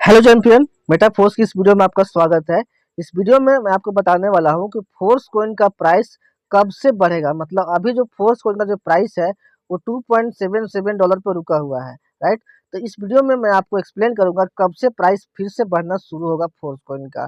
Hello champion, metaphors की इस video में आपका स्वागत है। इस वीडियो में मैं आपको बताने वाला हूं कि फोर्स कॉइन का प्राइस कब से बढ़ेगा। मतलब अभी जो फोर्स कॉइन का जो प्राइस है वो $2.77 पर रुका हुआ है, राइट। तो इस वीडियो में मैं आपको एक्सप्लेन करूंगा कब से प्राइस फिर से बढ़ना शुरू होगा फोर्स कॉइन का।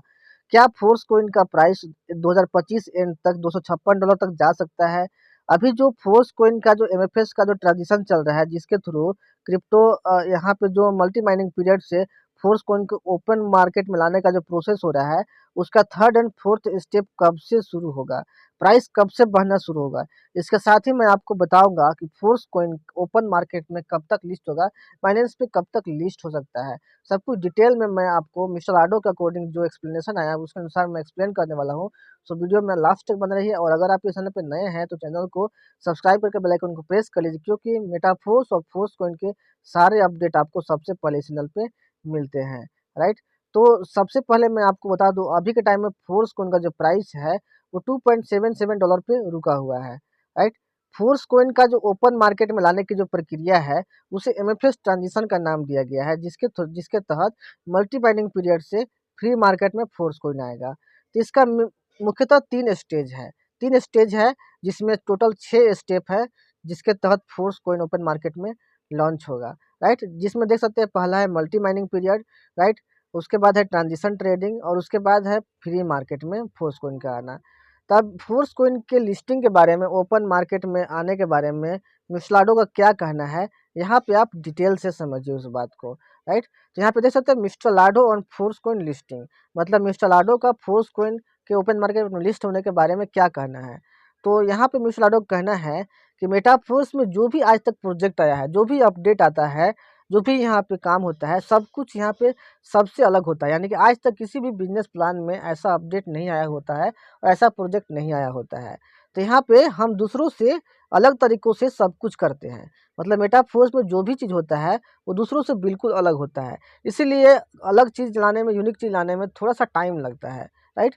क्या फोर्स कॉइन का प्राइस 2025 एंड तक $256 तक जा सकता है। अभी जो फोर्स कॉइन का जो एमएफएस का जो ट्रांजिशन चल रहा है, जिसके थ्रू क्रिप्टो यहाँ पे जो मल्टी माइनिंग पीरियड से फोर्स कॉइन को ओपन मार्केट में लाने का जो प्रोसेस हो रहा है, उसका थर्ड एंड फोर्थ स्टेप कब से शुरू होगा, प्राइस कब से बढ़ना शुरू होगा। इसके साथ ही मैं आपको बताऊंगा कि फोर्स कॉइन ओपन मार्केट में कब तक लिस्ट होगा, बाइनेंस पे कब तक लिस्ट हो सकता है। सब कुछ डिटेल में मैं आपको मिस्टर आडो के अकॉर्डिंग जो एक्सप्लेनेशन आया है उसके अनुसार मैं एक्सप्लेन करने वाला हूँ। सो वीडियो में लास्ट तक बन रही है, और अगर आप इस चैनल पर नए हैं तो चैनल को सब्सक्राइब करके बेल आइकन को प्रेस कर लीजिए, क्योंकि मेटाफोर्स और फोर्स कॉइन के सारे अपडेट आपको सबसे पहले इस चैनल पे मिलते हैं, राइट। तो सबसे पहले मैं आपको बता दूं, अभी के टाइम में फोर्स कॉइन का जो प्राइस है वो $2.77 पे रुका हुआ है, राइट। फोर्स कॉइन का जो ओपन मार्केट में लाने की जो प्रक्रिया है उसे एमएफएस ट्रांजिशन का नाम दिया गया है, जिसके तहत मल्टी बाइंडिंग पीरियड से फ्री मार्केट में फोर्स कॉइन आएगा। तो इसका मुख्यतः तीन स्टेज है, जिसमें टोटल 6 स्टेप है, जिसके तहत फोर्स कॉइन ओपन मार्केट में लॉन्च होगा, राइट। जिसमें देख सकते हैं पहला है मल्टी माइनिंग पीरियड, राइट। उसके बाद है ट्रांजिशन ट्रेडिंग, और उसके बाद है फ्री मार्केट में फोर्स कॉइन का आना। तब फोर्स कॉइन के लिस्टिंग के बारे में, ओपन मार्केट में आने के बारे में मिस्लाडो का क्या कहना है, यहाँ पे आप डिटेल से समझिए उस बात को, राइट। तो यहाँ पे देख सकते हैं mister Lado on force coin listing, मतलब मिस्टर लाडो का फोर्स कॉइन के ओपन मार्केट में लिस्ट होने के बारे में क्या कहना है। तो यहाँ पे मिस्टर लाडो का कहना है कि मेटाफोर्स में जो भी आज तक प्रोजेक्ट आया है, जो भी अपडेट आता है, जो भी यहाँ पे काम होता है, सब कुछ यहाँ पे सबसे अलग होता है। यानी कि आज तक किसी भी बिजनेस प्लान में ऐसा अपडेट नहीं आया होता है और ऐसा प्रोजेक्ट नहीं आया होता है। तो यहाँ पे हम दूसरों से अलग तरीक़ों से सब कुछ करते हैं। मतलब मेटाफोर्स में जो भी चीज़ होता है वो दूसरों से बिल्कुल अलग होता है। इसीलिए अलग चीज़ लाने में, यूनिक चीज़ लाने में थोड़ा सा टाइम लगता है, राइट।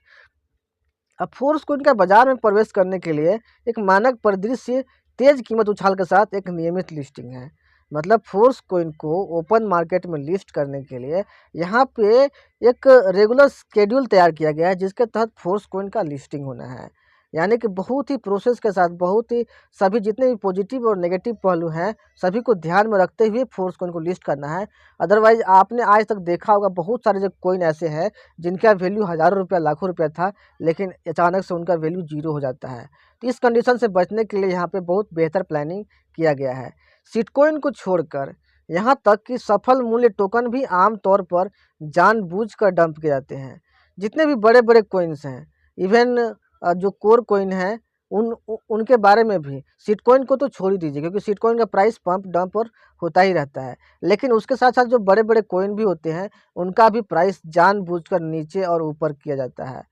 अब फोर्स कॉइन का बाजार में प्रवेश करने के लिए एक मानक परिदृश्य तेज कीमत उछाल के साथ एक नियमित लिस्टिंग है। मतलब फोर्स कॉइन को ओपन मार्केट में लिस्ट करने के लिए यहाँ पे एक रेगुलर शेड्यूल तैयार किया गया है, जिसके तहत फोर्स कॉइन का लिस्टिंग होना है। यानी कि बहुत ही प्रोसेस के साथ, बहुत ही सभी जितने भी पॉजिटिव और नेगेटिव पहलू हैं सभी को ध्यान में रखते हुए फोर्स कॉइन को लिस्ट करना है। अदरवाइज आपने आज तक देखा होगा बहुत सारे जो कॉइन ऐसे हैं जिनका वैल्यू हज़ारों रुपया, लाखों रुपया था, लेकिन अचानक से उनका वैल्यू जीरो हो जाता है। तो इस कंडीशन से बचने के लिए यहाँ पे बहुत बेहतर प्लानिंग किया गया है। सिटकॉइन को छोड़कर यहाँ तक कि सफल मूल्य टोकन भी आमतौर पर जानबूझकर डंप किए जाते हैं। जितने भी बड़े बड़े कॉइन्स हैं, इवन जो कोर कॉइन है उनके बारे में भी, सिटकॉइन को तो छोड़ ही दीजिए क्योंकि सिटकॉइन का प्राइस पंप डंप और होता ही रहता है, लेकिन उसके साथ साथ जो बड़े बड़े कॉइन भी होते हैं उनका भी प्राइस जानबूझकर नीचे और ऊपर किया जाता है।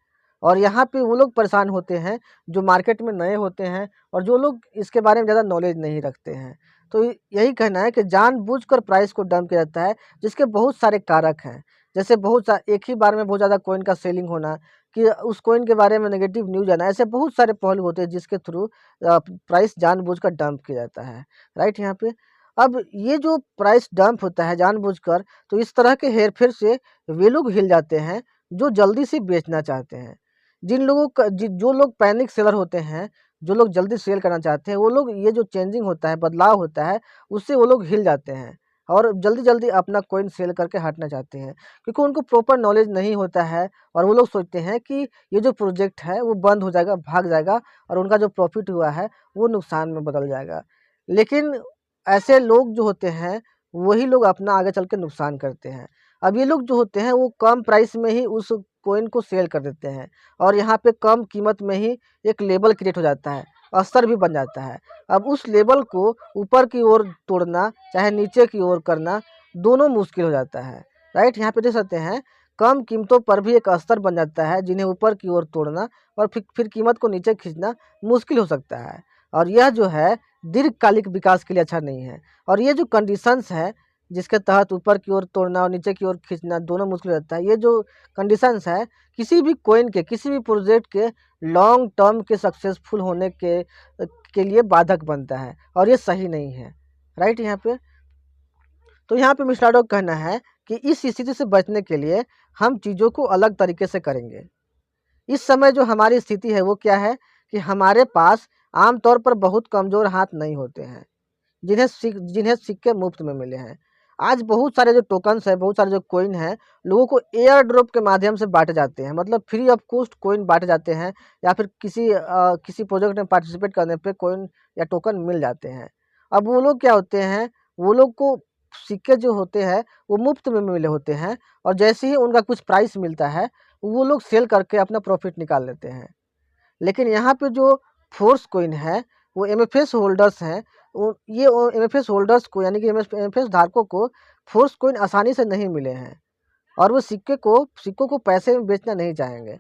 और यहाँ पे वो लोग परेशान होते हैं जो मार्केट में नए होते हैं और जो लोग इसके बारे में ज़्यादा नॉलेज नहीं रखते हैं। तो यही कहना है कि जानबूझकर प्राइस को डंप किया जाता है, जिसके बहुत सारे कारक हैं। जैसे एक ही बार में बहुत ज़्यादा कॉइन का सेलिंग होना, कि उस कॉइन के बारे में नेगेटिव न्यूज़ आना, ऐसे बहुत सारे पहलू होते हैं जिसके थ्रू प्राइस जानबूझकर डंप किया जाता है, राइट। यहाँ पे अब ये जो प्राइस डंप होता है जानबूझकर, तो इस तरह के हेरफेर से वे लोग हिल जाते हैं जो जल्दी से बेचना चाहते हैं। जिन लोगों का जो लोग पैनिक सेलर होते हैं, जो लोग जल्दी सेल करना चाहते हैं, वो लोग ये जो चेंजिंग होता है, बदलाव होता है, उससे वो लोग हिल जाते हैं और जल्दी-जल्दी अपना कॉइन सेल करके हटना चाहते हैं, क्योंकि उनको प्रॉपर नॉलेज नहीं होता है और वो लोग सोचते हैं कि ये जो प्रोजेक्ट है वो बंद हो जाएगा, भाग जाएगा और उनका जो प्रॉफ़िट हुआ है वो नुकसान में बदल जाएगा। लेकिन ऐसे लोग जो होते हैं, वही लोग अपना आगे चल के नुकसान करते हैं। अब ये लोग जो होते हैं वो कम प्राइस में ही उस कॉइन को सेल कर देते हैं और यहाँ पे कम कीमत में ही एक लेबल क्रिएट हो जाता है, अस्तर भी बन जाता है। अब उस लेबल को ऊपर की ओर तोड़ना चाहे नीचे की ओर करना, दोनों मुश्किल हो जाता है, राइट। यहाँ पे देख सकते हैं कम कीमतों पर भी एक अस्तर बन जाता है, जिन्हें ऊपर की ओर तोड़ना और फिर कीमत को नीचे खींचना मुश्किल हो सकता है, और यह जो है दीर्घकालिक विकास के लिए अच्छा नहीं है। और ये जो कंडीशंस है जिसके तहत ऊपर की ओर तोड़ना और नीचे की ओर खींचना दोनों मुश्किल रहता है, ये जो कंडीशंस है किसी भी कॉइन के, किसी भी प्रोजेक्ट के लॉन्ग टर्म के सक्सेसफुल होने के लिए बाधक बनता है और ये सही नहीं है, राइट। यहाँ पे तो यहाँ पे मिस्टर का कहना है कि इस स्थिति से बचने के लिए हम चीज़ों को अलग तरीके से करेंगे। इस समय जो हमारी स्थिति है वो क्या है कि हमारे पास आमतौर पर बहुत कमज़ोर हाथ नहीं होते हैं, जिन्हें सिक्के मुफ्त में मिले हैं। आज बहुत सारे जो टोकन्स हैं, बहुत सारे जो कॉइन हैं, लोगों को एयर ड्रॉप के माध्यम से बाँटे जाते हैं। मतलब फ्री ऑफ कॉस्ट कॉइन बाँटे जाते हैं, या फिर किसी प्रोजेक्ट में पार्टिसिपेट करने पे कॉइन या टोकन मिल जाते हैं। अब वो लोग क्या होते हैं, वो लोग को सिक्के जो होते हैं वो मुफ्त में मिले होते हैं, और जैसे ही उनका कुछ प्राइस मिलता है, वो लोग सेल करके अपना प्रॉफिट निकाल लेते हैं। लेकिन यहाँ पे जो फोर्स कॉइन है, वो एमएफएस होल्डर्स हैं, ये एमएफएस होल्डर्स को, यानी कि एमएफएस धारकों को फोर्स कॉइन आसानी से नहीं मिले हैं, और वो सिक्कों को पैसे में बेचना नहीं चाहेंगे।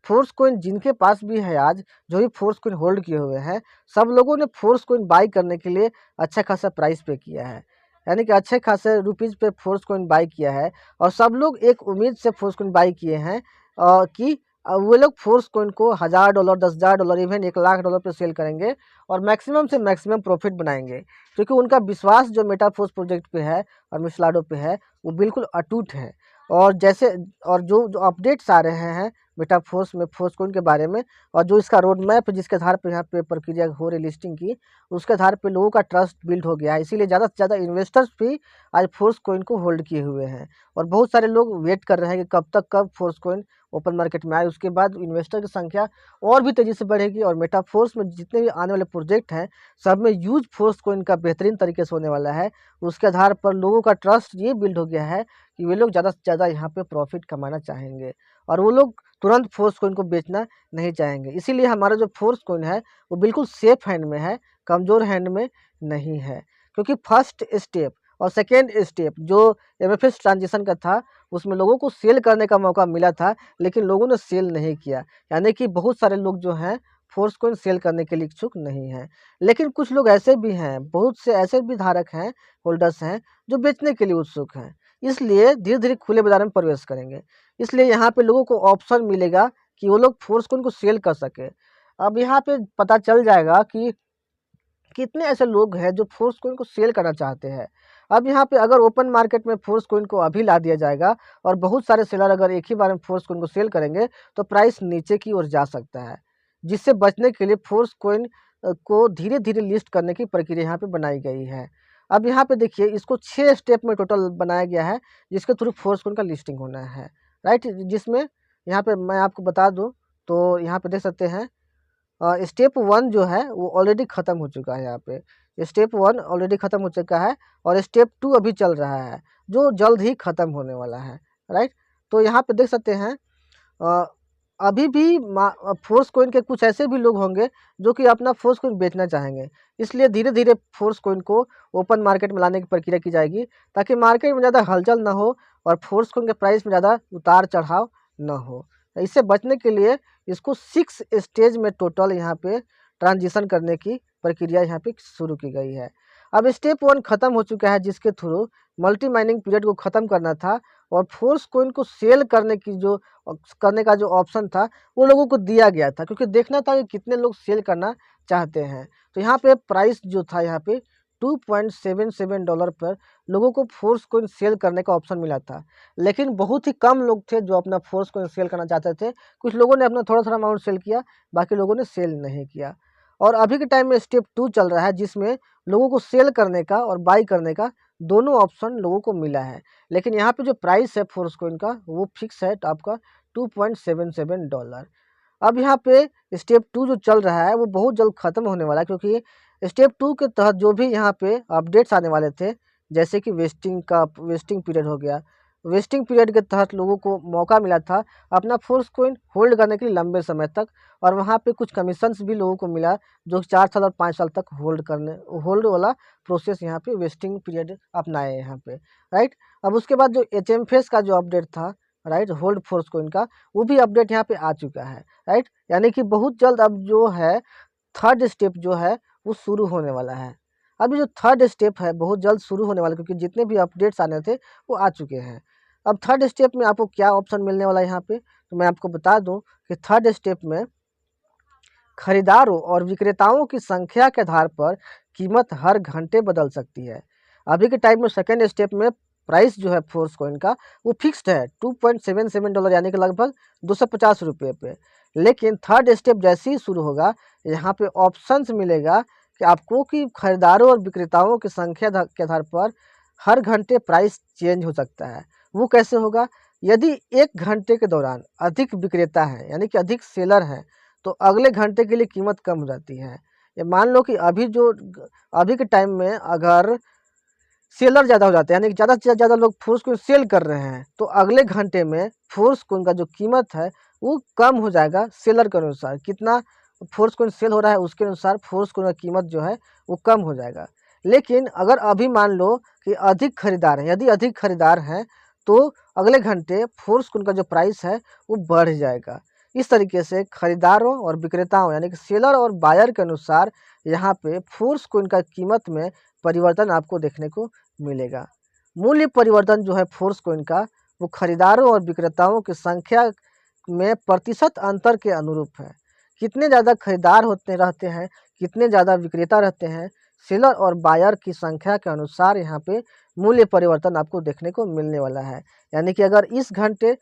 फोर्स कॉइन जिनके पास भी है आज, जो भी फोर्स कॉइन होल्ड किए हुए हैं, सब लोगों ने फोर्स कॉइन बाई करने के लिए अच्छा खासा प्राइस पे किया है, यानी कि अच्छे खासे रुपीज़ पे फोर्स कॉइन बाई किया है। और सब लोग एक उम्मीद से फोर्स कॉइन बाई किए हैं कि वो लोग फोर्स कॉइन को $1000, $10,000, इवन $1,00,000 पे सेल करेंगे, और मैक्सिमम से मैक्सिमम प्रॉफिट बनाएंगे, क्योंकि उनका विश्वास जो मेटाफोर्स प्रोजेक्ट पे है और मिसलाडो पे है, वो बिल्कुल अटूट है। और जो अपडेट्स आ रहे हैं मेटाफोर्स में फोर्स कॉइन के बारे में, और जो इसका रोड मैप जिसके आधार पर यहाँ पे प्रक्रिया हो रही लिस्टिंग की, उसके आधार पे लोगों का ट्रस्ट बिल्ड हो गया है। इसीलिए ज़्यादा से ज़्यादा इन्वेस्टर्स भी आज फोर्स कॉइन को होल्ड किए हुए हैं, और बहुत सारे लोग वेट कर रहे हैं कि कब फोर्स कॉइन ओपन मार्केट में आए। उसके बाद इन्वेस्टर की संख्या और भी तेज़ी से बढ़ेगी, और मेटाफोर्स में जितने भी आने वाले प्रोजेक्ट हैं, सब में यूज फोर्स कॉइन का बेहतरीन तरीके से होने वाला है। उसके आधार पर लोगों का ट्रस्ट ये बिल्ड हो गया है कि वे लोग ज़्यादा से ज़्यादा यहाँ पे प्रॉफिट कमाना चाहेंगे, और वो लोग तुरंत फोर्स कॉइन को बेचना नहीं चाहेंगे। इसीलिए हमारा जो फोर्स कॉइन है वो बिल्कुल सेफ हैंड में है, कमज़ोर हैंड में नहीं है। क्योंकि फर्स्ट स्टेप और सेकेंड स्टेप जो एमएफएस ट्रांजिशन का था, उसमें लोगों को सेल करने का मौका मिला था, लेकिन लोगों ने सेल नहीं किया। यानी कि बहुत सारे लोग जो हैं फोर्स कॉइन सेल करने के लिए इच्छुक नहीं हैं। लेकिन कुछ लोग ऐसे भी हैं, बहुत से ऐसे भी धारक हैं, होल्डर्स हैं, जो बेचने के लिए उत्सुक हैं। इसलिए धीरे धीरे खुले बाजार में प्रवेश करेंगे। इसलिए यहाँ पे लोगों को ऑप्शन मिलेगा कि वो लोग फोर्स कॉइन को सेल कर सके। अब यहाँ पे पता चल जाएगा कि कितने ऐसे लोग हैं जो फोर्स कॉइन को सेल करना चाहते हैं। अब यहाँ पे अगर ओपन मार्केट में फोर्स कॉइन को अभी ला दिया जाएगा, और बहुत सारे सेलर अगर एक ही बार में फोर्स कॉइन को सेल करेंगे, तो प्राइस नीचे की ओर जा सकता है। जिससे बचने के लिए फोर्स कॉइन को धीरे धीरे लिस्ट करने की प्रक्रिया यहाँ पे बनाई गई है। अब यहाँ पे देखिए, इसको 6 स्टेप में टोटल बनाया गया है, जिसके थ्रू फोर्स कॉइन का लिस्टिंग होना है, राइट। जिसमें यहाँ पे मैं आपको बता दूँ, तो यहाँ पे देख सकते हैं स्टेप 1 जो है वो ऑलरेडी ख़त्म हो चुका है। यहाँ पे स्टेप 1 ऑलरेडी ख़त्म हो चुका है, और स्टेप 2 अभी चल रहा है, जो जल्द ही ख़त्म होने वाला है, राइट। तो यहाँ पे देख सकते हैं अ, अभी भी फोर्स कॉइन के कुछ ऐसे भी लोग होंगे जो कि अपना फोर्स कॉइन बेचना चाहेंगे। इसलिए धीरे धीरे फोर्स कॉइन को ओपन मार्केट में लाने की प्रक्रिया की जाएगी, ताकि मार्केट में ज़्यादा हलचल ना हो, और फोर्स कॉइन के प्राइस में ज़्यादा उतार चढ़ाव ना हो। इससे बचने के लिए इसको 6 स्टेज में टोटल यहाँ पे ट्रांजिशन करने की प्रक्रिया यहाँ पे शुरू की गई है। अब स्टेप 1 ख़त्म हो चुका है, जिसके थ्रू मल्टी माइनिंग पीरियड को ख़त्म करना था, और फोर्स कॉइन को सेल करने का जो ऑप्शन था वो लोगों को दिया गया था, क्योंकि देखना था कि कितने लोग सेल करना चाहते हैं। तो यहाँ पे प्राइस जो था, यहाँ पे $2.77 पर लोगों को फोर्स कॉइन सेल करने का ऑप्शन मिला था। लेकिन बहुत ही कम लोग थे जो अपना फोर्स कॉइन सेल करना चाहते थे। कुछ लोगों ने अपना थोड़ा-थोड़ा अमाउंट सेल किया, बाकी लोगों ने सेल नहीं किया। और अभी के टाइम में स्टेप 2 चल रहा है, जिसमें लोगों को सेल करने का और बाई करने का दोनों ऑप्शन लोगों को मिला है। लेकिन यहाँ पे जो प्राइस है फोर्स कॉइन का, वो फिक्स है आपका $2.77। अब यहाँ पे स्टेप 2 जो चल रहा है वो बहुत जल्द ख़त्म होने वाला है, क्योंकि स्टेप 2 के तहत जो भी यहाँ पे अपडेट्स आने वाले थे, जैसे कि वेस्टिंग पीरियड हो गया। वेस्टिंग पीरियड के तहत लोगों को मौका मिला था अपना फोर्स कॉइन होल्ड करने के लिए लंबे समय तक, और वहाँ पे कुछ कमीशंस भी लोगों को मिला, जो 4 साल और 5 साल तक होल्ड वाला प्रोसेस यहाँ पे वेस्टिंग पीरियड अपनाए यहाँ पे, राइट। अब उसके बाद जो एचएमएफएस का जो अपडेट था, राइट, होल्ड फोर्स कॉइन का, वो भी अपडेट यहाँ पे आ चुका है, राइट। यानी कि बहुत जल्द अब जो है थर्ड स्टेप जो है वो शुरू होने वाला है। अभी जो थर्ड स्टेप है बहुत जल्द शुरू होने वाला है, क्योंकि जितने भी अपडेट्स आने थे वो आ चुके हैं। अब थर्ड स्टेप में आपको क्या ऑप्शन मिलने वाला है यहाँ पे, तो मैं आपको बता दूं कि थर्ड स्टेप में खरीदारों और विक्रेताओं की संख्या के आधार पर कीमत हर घंटे बदल सकती है। अभी के टाइम में सेकेंड स्टेप में प्राइस जो है फोर्स कॉइन का वो फिक्स्ड है $2.77 यानी कि लगभग 250 रुपये पे। लेकिन थर्ड स्टेप जैसे ही शुरू होगा, यहाँ पे ऑप्शंस मिलेगा कि आपको कि खरीदारों और विक्रेताओं की संख्या के आधार पर हर घंटे प्राइस चेंज हो सकता है। वो कैसे होगा? यदि 1 घंटे के दौरान अधिक विक्रेता हैं यानी कि अधिक सेलर हैं, तो अगले घंटे के लिए कीमत कम हो जाती है। ये मान लो कि अभी के टाइम में अगर सेलर ज़्यादा हो जाते हैं यानी कि ज़्यादा से ज़्यादा लोग फोर्स को सेल कर रहे हैं, तो अगले घंटे में फोर्स कोइन का जो कीमत है वो कम हो जाएगा सेलर के अनुसार। कितना फोर्स कोइन सेल हो रहा है उसके अनुसार फोर्स कोइन का कीमत जो है वो कम हो जाएगा। लेकिन अगर अभी मान लो कि अधिक खरीदार हैं, यदि अधिक खरीदार हैं तो अगले घंटे फोर्स कोइन का जो प्राइस है वो बढ़ जाएगा। इस तरीके से खरीदारों और विक्रेताओं यानी कि सेलर और बायर के अनुसार यहाँ पे फोर्स कोइन का कीमत में परिवर्तन आपको देखने को मिलेगा। मूल्य परिवर्तन जो है फोर्स कोइन का वो खरीदारों और विक्रेताओं की संख्या में प्रतिशत अंतर के अनुरूप है। कितने ज़्यादा खरीदार रहते हैं, कितने ज़्यादा विक्रेता रहते हैं, सेलर और बायर की संख्या के अनुसार यहाँ पे मूल्य परिवर्तन आपको देखने को मिलने वाला है। यानी कि अगर इस घंटे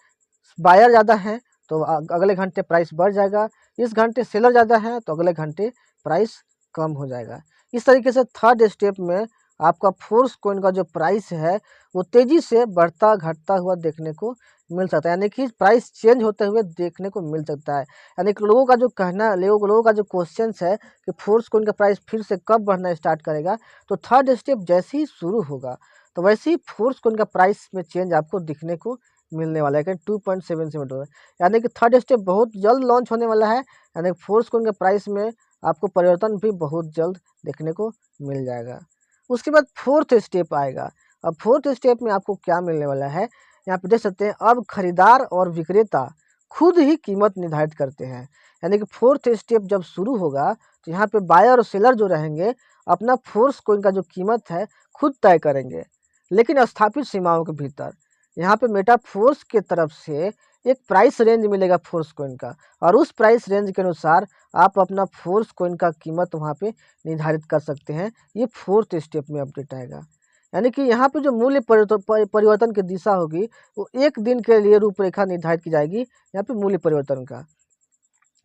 बायर ज़्यादा हैं तो अगले घंटे प्राइस बढ़ जाएगा, इस घंटे सेलर ज़्यादा हैं तो अगले घंटे प्राइस कम हो जाएगा। इस तरीके से थर्ड स्टेप में आपका फोर्स कोइन का जो प्राइस है वो तेज़ी से बढ़ता घटता हुआ देखने को मिल सकता है, यानी कि प्राइस चेंज होते हुए देखने को मिल सकता है। यानी कि लोगों का जो कहना लोगों का जो क्वेश्चन है कि फोर्स कोइन का प्राइस फिर से कब बढ़ना स्टार्ट करेगा, तो थर्ड स्टेप जैसे ही शुरू होगा तो वैसे ही फोर्स कोइन का प्राइस में चेंज आपको दिखने को मिलने वाला है। 2.77 यानी कि थर्ड स्टेप बहुत जल्द लॉन्च होने वाला है। यानी फोर्स कोइन के प्राइस में आपको परिवर्तन भी बहुत जल्द देखने को मिल जाएगा। उसके बाद फोर्थ स्टेप आएगा। अब फोर्थ स्टेप में आपको क्या मिलने वाला है, यहाँ पे देख सकते हैं। अब खरीदार और विक्रेता खुद ही कीमत निर्धारित करते हैं। यानी कि फोर्थ स्टेप जब शुरू होगा तो यहाँ पे बायर और सेलर जो रहेंगे अपना फोर्स कोइन का जो कीमत है खुद तय करेंगे, लेकिन स्थापित सीमाओं के भीतर। यहाँ पे मेटाफोर्स के तरफ से एक प्राइस रेंज मिलेगा फोर्स कोइन का, और उस प्राइस रेंज के अनुसार आप अपना फोर्स कोइन का कीमत वहाँ पे निर्धारित कर सकते हैं। ये फोर्थ स्टेप में अपडेट आएगा। यानी कि यहाँ पे जो मूल्य परिवर्तन की दिशा होगी वो 1 दिन के लिए रूपरेखा निर्धारित की जाएगी यहाँ पे मूल्य परिवर्तन का।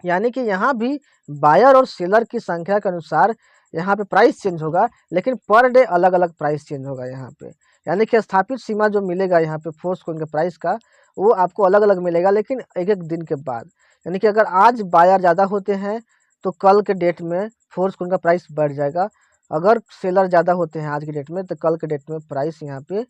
यानी कि यहाँ भी बायर और सेलर की संख्या के अनुसार यहाँ पे प्राइस चेंज होगा, लेकिन पर डे अलग अलग प्राइस चेंज होगा यहाँ पे। यानी कि स्थापित सीमा जो मिलेगा यहाँ पे फोर्स कोइन के प्राइस का वो आपको अलग अलग मिलेगा, लेकिन एक एक दिन के बाद। यानी कि अगर आज बायर ज़्यादा होते हैं तो कल के डेट में फोर्स कोइन का प्राइस बढ़ जाएगा, अगर सेलर ज़्यादा होते हैं आज की डेट में तो कल के डेट में प्राइस यहाँ पे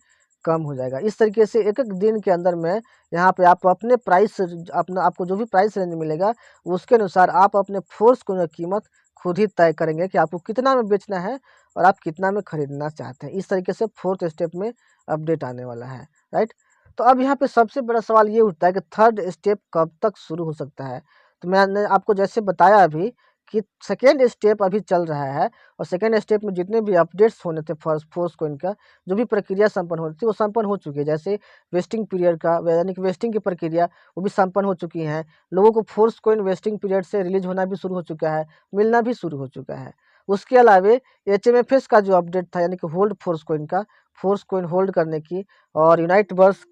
कम हो जाएगा। इस तरीके से एक एक दिन के अंदर में यहाँ पे आप अपने प्राइस आपको जो भी प्राइस रेंज मिलेगा उसके अनुसार आप अपने फोर्स कोइन की कीमत खुद ही तय करेंगे कि आपको कितना में बेचना है और आप कितना में खरीदना चाहते हैं। इस तरीके से फोर्थ स्टेप में अपडेट आने वाला है, राइट। तो अब यहाँ पे सबसे बड़ा सवाल ये उठता है कि थर्ड स्टेप कब तक शुरू हो सकता है। तो मैंने आपको जैसे बताया अभी कि सेकेंड स्टेप अभी चल रहा है, और सेकेंड स्टेप में जितने भी अपडेट्स होने थे फोर्स कोइन का जो भी प्रक्रिया संपन्न होनी थी वो संपन्न हो चुकी है। जैसे वेस्टिंग पीरियड का यानी कि वेस्टिंग की प्रक्रिया वो भी संपन्न हो चुकी है। लोगों को फोर्स कोइन वेस्टिंग पीरियड से रिलीज होना भी शुरू हो चुका है, मिलना भी शुरू हो चुका है। उसके अलावे HMFS का जो अपडेट था यानी कि होल्ड फोर्स कोइन का, फोर्स कोइन होल्ड करने की, और यूनाइट बर्स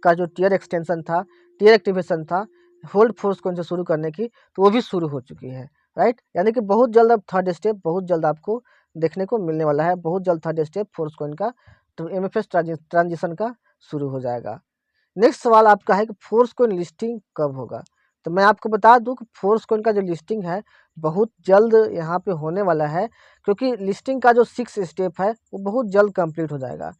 का जो टीयर एक्सटेंशन था, टीयर एक्टिवेशन था होल्ड फोर्स कोइन से शुरू करने की, तो वो भी शुरू हो चुकी है, राइट। यानी कि बहुत जल्द अब थर्ड स्टेप बहुत जल्द आपको देखने को मिलने वाला है। बहुत जल्द थर्ड स्टेप फोर्स कोइन का तो MFS ट्रांजिशन का शुरू हो जाएगा। नेक्स्ट सवाल आपका है कि फोर्स कोइन लिस्टिंग कब होगा। तो मैं आपको बता दूं कि फोर्स कोइन का जो लिस्टिंग है बहुत जल्द यहाँ पे होने वाला है, क्योंकि लिस्टिंग का जो 6 स्टेप है वो बहुत जल्द कंप्लीट हो जाएगा।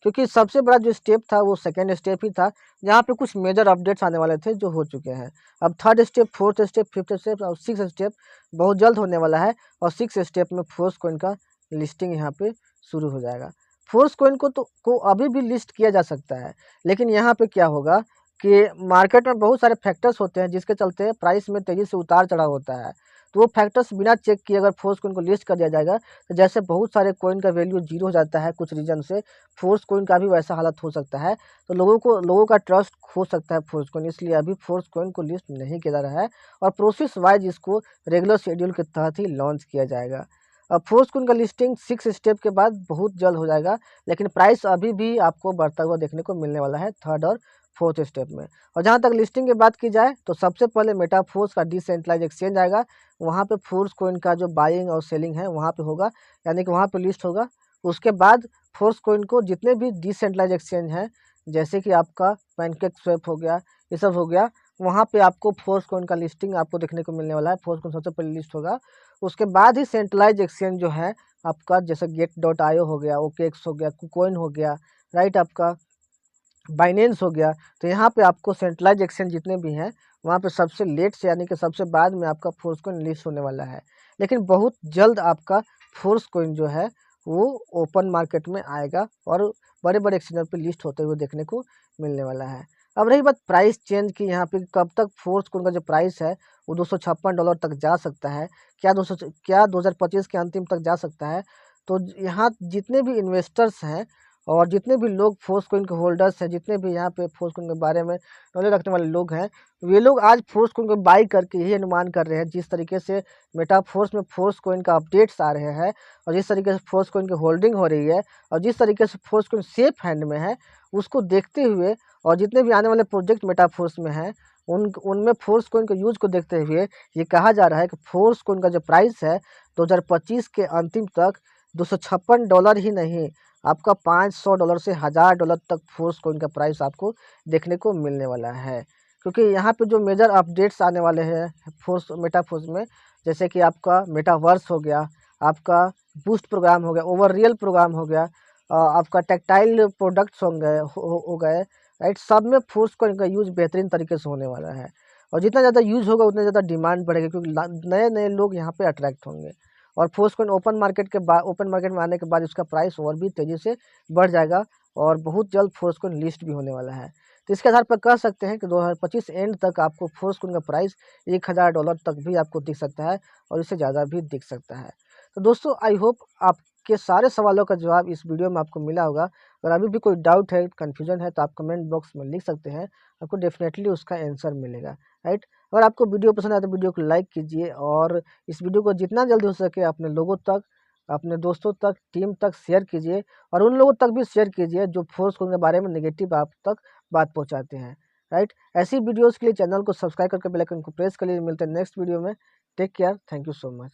क्योंकि सबसे बड़ा जो स्टेप था वो सेकेंड स्टेप ही था, जहाँ पे कुछ मेजर अपडेट्स आने वाले थे जो हो चुके हैं। अब third step, fourth step, fifth step और 6th स्टेप बहुत जल्द होने वाला है, और 6th स्टेप में फोर्स कोइन का लिस्टिंग यहाँ पे शुरू हो जाएगा। फोर्स कोइन को अभी भी लिस्ट किया जा सकता है, लेकिन यहाँ पे क्या होगा कि मार्केट में बहुत सारे फैक्टर्स होते हैं जिसके चलते प्राइस में तेज़ी से उतार चढ़ाव होता है। तो वो फैक्टर्स बिना चेक किए अगर फोर्स कोइन को लिस्ट कर दिया जाएगा तो जैसे बहुत सारे कोइन का वैल्यू जीरो हो जाता है कुछ रीजन से, फोर्स कोइन का भी वैसा हालत हो सकता है। तो लोगों का ट्रस्ट खो सकता है फोर्स कोइन, इसलिए अभी फोर्स कोइन को लिस्ट नहीं किया जा रहा है, और प्रोसेस वाइज इसको रेगुलर शेड्यूल के तहत ही लॉन्च किया जाएगा। अब फोर्स कोइन का लिस्टिंग 6 स्टेप के बाद बहुत जल्द हो जाएगा, लेकिन प्राइस अभी भी आपको बढ़ता हुआ देखने को मिलने वाला है थर्ड और फोर्थ स्टेप में। और जहाँ तक लिस्टिंग की बात की जाए तो सबसे पहले मेटाफोर्स का डिसेंट्रलाइज एक्सचेंज आएगा, वहाँ पे फोर्स कोइन का जो बाइंग और सेलिंग है वहाँ पे होगा, यानी कि वहाँ पे लिस्ट होगा। उसके बाद फोर्स कोइन को जितने भी डिसेंट्रलाइज एक्सचेंज हैं, जैसे कि आपका पैनकेक स्वैप हो गया, ये सब हो गया, वहाँ पे आपको फोर्स कोइन का लिस्टिंग आपको देखने को मिलने वाला है। फोर्स कोइन सबसे पहले लिस्ट होगा, उसके बाद ही सेंट्रलाइज एक्सचेंज जो है आपका, जैसे गेट.io हो गया, ओकेएक्स हो गया, कुकोइन हो गया, राइट, आपका बाइनेंस हो गया। तो यहाँ पे आपको सेंट्रलाइज एक्सचेंज जितने भी हैं वहाँ पे सबसे लेट से, यानी कि सबसे बाद में आपका फोर्स कोइन लिस्ट होने वाला है। लेकिन बहुत जल्द आपका फोर्स कोइन जो है वो ओपन मार्केट में आएगा और बड़े बड़े एक्सचेंजर पे लिस्ट होते हुए देखने को मिलने वाला है। अब रही बात प्राइस चेंज की, यहाँ पे कब तक फोर्स कोइन का जो प्राइस है वो $256 तक जा सकता है, क्या 2025 के अंतिम तक जा सकता है। तो यहाँ जितने भी इन्वेस्टर्स हैं और जितने भी लोग फोर्स कोइन के होल्डर्स हैं, जितने भी यहाँ पे फोर्स कोइन के बारे में नॉलेज रखने वाले लोग हैं, वे लोग आज फोर्स कोइन को बाई करके यही अनुमान कर रहे हैं, जिस तरीके से मेटाफोर्स में फोर्स कोइन का अपडेट्स आ रहे हैं और जिस तरीके से फोर्स कोइन की होल्डिंग हो रही है और जिस तरीके से फोर्स कोइन सेफ हैंड में है, उसको देखते हुए और जितने भी आने वाले प्रोजेक्ट मेटाफोर्स में हैं उनमें फोर्स कोइन के यूज को देखते हुए ये कहा जा रहा है कि फोर्स कोइन का जो प्राइस है 2025 के अंतिम तक $256 ही नहीं, आपका $500 से $1000 तक फोर्स कोइन का प्राइस आपको देखने को मिलने वाला है। क्योंकि यहाँ पे जो मेजर अपडेट्स आने वाले हैं फोर्स मेटाफोर्स में, जैसे कि आपका मेटावर्स हो गया, आपका बूस्ट प्रोग्राम हो गया, ओवर रियल प्रोग्राम हो गया, आपका टेक्टाइल प्रोडक्ट्स हो गए, राइट, सब में फोर्स कोइन का यूज बेहतरीन तरीके से होने वाला है। और जितना ज़्यादा यूज होगा उतना ज़्यादा डिमांड बढ़ेगी, क्योंकि नए नए लोग यहाँ पे अट्रैक्ट होंगे और फोर्स कोइन ओपन मार्केट में आने के बाद इसका प्राइस और भी तेज़ी से बढ़ जाएगा और बहुत जल्द फोर्स कोइन लिस्ट भी होने वाला है। तो इसके आधार पर कह सकते हैं कि 2025 एंड तक आपको फोर्स कोइन का प्राइस $1000 तक भी आपको दिख सकता है और इससे ज़्यादा भी दिख सकता है। तो दोस्तों, आई होप आपके सारे सवालों का जवाब इस वीडियो में आपको मिला होगा। अगर अभी भी कोई डाउट है, कन्फ्यूजन है, तो आप कमेंट बॉक्स में लिख सकते हैं, आपको डेफिनेटली उसका आंसर मिलेगा, राइट। अगर आपको वीडियो पसंद आए तो वीडियो को लाइक कीजिए और इस वीडियो को जितना जल्दी हो सके अपने लोगों तक, अपने दोस्तों तक, टीम तक शेयर कीजिए और उन लोगों तक भी शेयर कीजिए जो फोर्स कोइन के बारे में नेगेटिव आप तक बात पहुंचाते हैं, राइट। ऐसी वीडियोस के लिए चैनल को सब्सक्राइब करके बेल आइकन को प्रेस कर लिए। मिलते हैं नेक्स्ट वीडियो में। Take care, thank you so much.